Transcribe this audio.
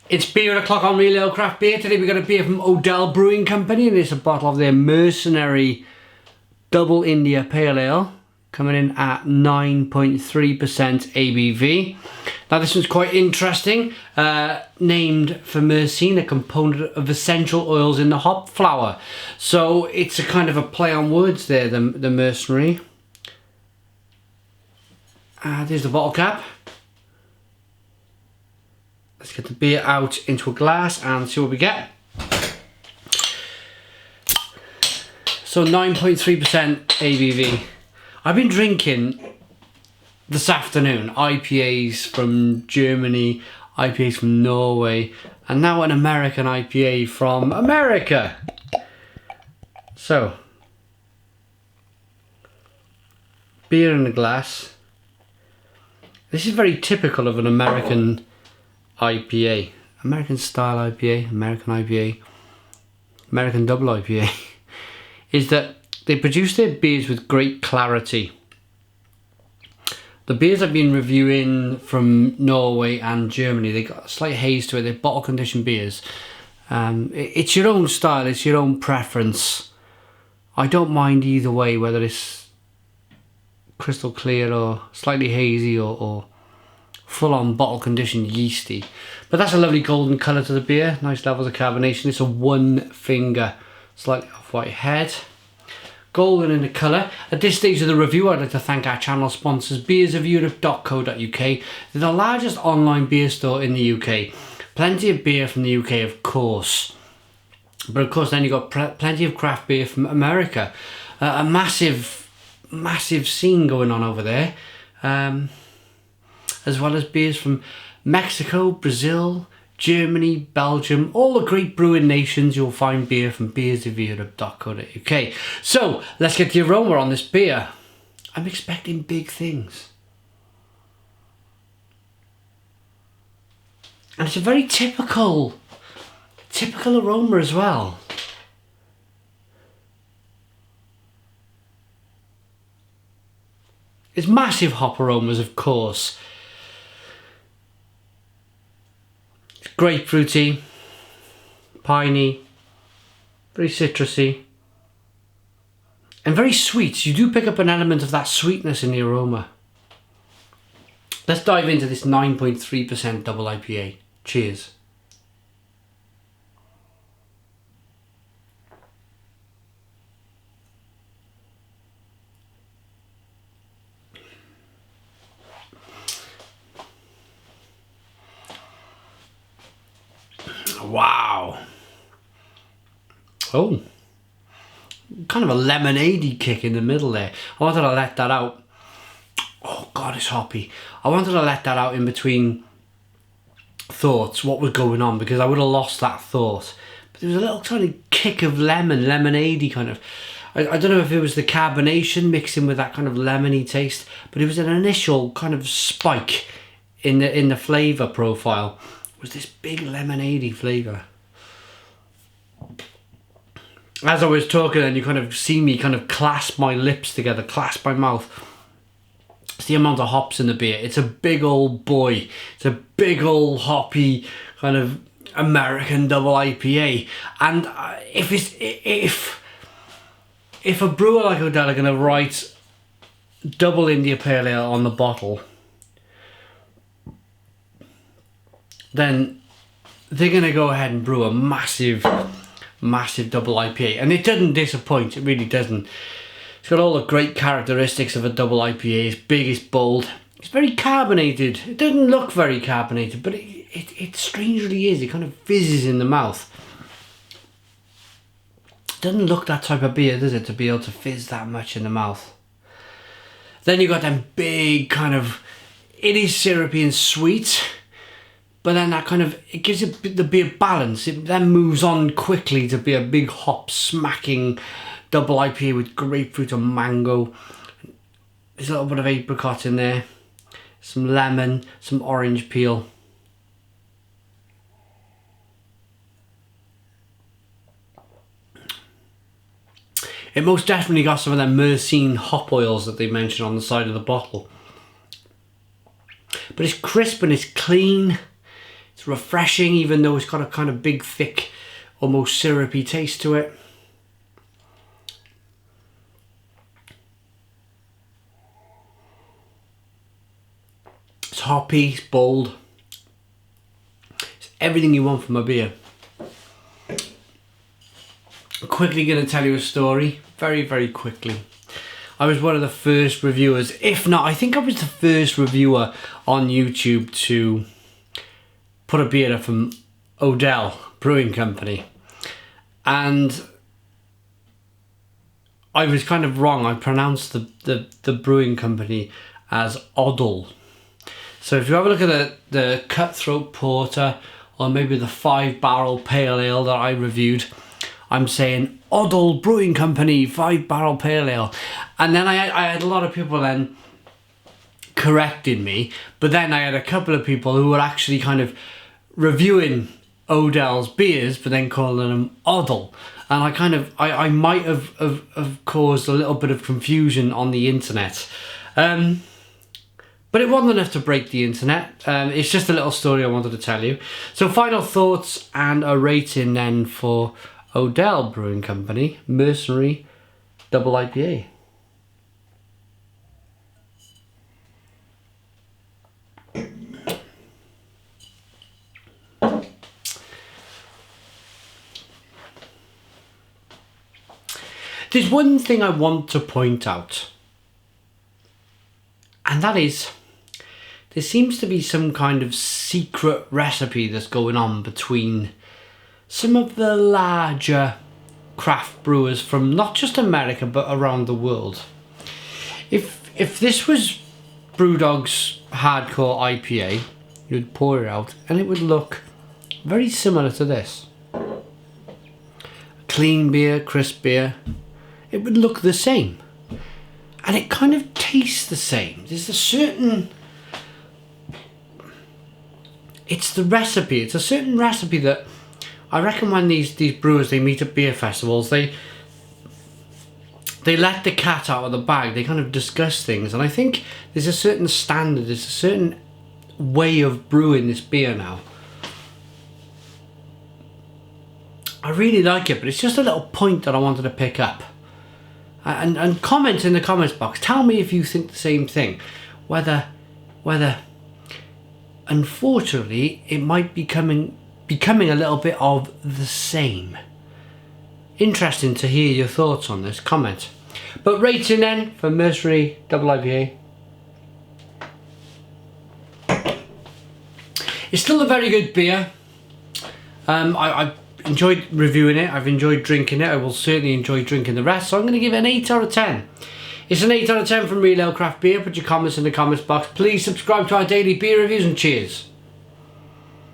It's beer o'clock on Real Ale Craft Beer. Today we've got a beer from Odell Brewing Company, and it's a bottle of their Myrcenary Double India Pale Ale, coming in at 9.3% ABV. Now this one's quite interesting, named for myrcene, a component of essential oils in the hop flower. So it's a kind of a play on words there, the mercenary. There's the bottle cap. Let's get the beer out into a glass and see what we get. So 9.3% ABV. I've been drinking this afternoon IPAs from Germany, IPAs from Norway, and now an American IPA from America. So, beer in a glass. This is very typical of an American IPA, American style IPA, American IPA, American double IPA, is that they produce their beers with great clarity. The beers I've been reviewing from Norway and Germany, they got a slight haze to it. They're bottle conditioned beers. It's your own style, it's your own preference. I don't mind either way, whether it's crystal clear or slightly hazy or full-on bottle conditioned yeasty. But that's a lovely golden colour to the beer, nice levels of carbonation. It's a one finger, slightly off-white head, golden in the colour. At this stage of the review, I'd like to thank our channel sponsors, beersofeurope.co.uk. They're the largest online beer store in the UK. Plenty of beer from the UK, of course, but of course then you've got plenty of craft beer from America. A massive scene going on over there. As well as beers from Mexico, Brazil, Germany, Belgium, all the great brewing nations. You'll find beer from beersofeurope.co.uk. So let's get the aroma on this beer. I'm expecting big things. And it's a very typical aroma as well. It's massive hop aromas, of course. Grapefruity, piney, very citrusy, and very sweet. You do pick up an element of that sweetness in the aroma. Let's dive into this 9.3% double IPA. Cheers. Wow. Oh, kind of a lemonade-y kick in the middle there. I wanted to let that out. Oh God, it's hoppy. I wanted to let that out in between thoughts, what was going on, because I would have lost that thought. But there was a little tiny kick of lemonade-y kind of. I don't know if it was the carbonation mixing with that kind of lemony taste, but it was an initial kind of spike in the flavour profile. Was this big lemonade-y flavour. As I was talking, and you kind of see me kind of clasp my lips together, clasp my mouth. It's the amount of hops in the beer. It's a big old boy. It's a big old hoppy kind of American double IPA. And if a brewer like Odell are going to write Double India Pale Ale on the bottle, then they're going to go ahead and brew a massive double IPA. And it doesn't disappoint, it really doesn't. It's got all the great characteristics of a double IPA. It's big, it's bold, it's very carbonated. It doesn't look very carbonated, but it strangely is. It kind of fizzes in the mouth. It doesn't look that type of beer, does it, to be able to fizz that much in the mouth. Then you've got them big kind of, it is syrupy and sweet, but then that kind of, it gives it the beer balance. It then moves on quickly to be a big hop smacking double IPA with grapefruit and mango. There's a little bit of apricot in there, some lemon, some orange peel. It most definitely got some of them myrcene hop oils that they mention on the side of the bottle. But it's crisp and it's clean. It's refreshing, even though it's got a kind of big, thick, almost syrupy taste to it. It's hoppy, it's bold. It's everything you want from a beer. I'm quickly going to tell you a story, very, very quickly. I was one of the first reviewers, if not, I think I was the first reviewer on YouTube to put a beer up from Odell Brewing Company. And I was kind of wrong. I pronounced the brewing company as Odell. So if you have a look at the Cutthroat Porter, or maybe the 5-barrel Pale Ale that I reviewed, I'm saying Odell Brewing Company 5-barrel Pale Ale. And then I had a lot of people then correcting me, but then I had a couple of people who were actually kind of reviewing Odell's beers, but then calling them Odell. And I might have caused a little bit of confusion on the internet. But it wasn't enough to break the internet. It's just a little story I wanted to tell you. So final thoughts and a rating then for Odell Brewing Company Myrcenary Double IPA. There's one thing I want to point out, and that is there seems to be some kind of secret recipe that's going on between some of the larger craft brewers from not just America but around the world. If this was Brewdog's hardcore IPA, you'd pour it out and it would look very similar to this. Clean beer, crisp beer. It would look the same. And it kind of tastes the same. There's a certain... It's the recipe. It's a certain recipe that I reckon when these brewers, they meet at beer festivals, they let the cat out of the bag. They kind of discuss things. And I think there's a certain standard. There's a certain way of brewing this beer now. I really like it, but it's just a little point that I wanted to pick up. And comment in the comments box. Tell me if you think the same thing. Whether unfortunately it might be becoming a little bit of the same. Interesting to hear your thoughts on this. Comment. But rating then for Myrcenary Double IPA. It's still a very good beer. I enjoyed reviewing it. I've enjoyed drinking it. I will certainly enjoy drinking the rest. So I'm going to give it an 8 out of 10. It's an 8 out of 10 from Real Ale Craft Beer. Put your comments in the comments box. Please subscribe to our daily beer reviews and cheers.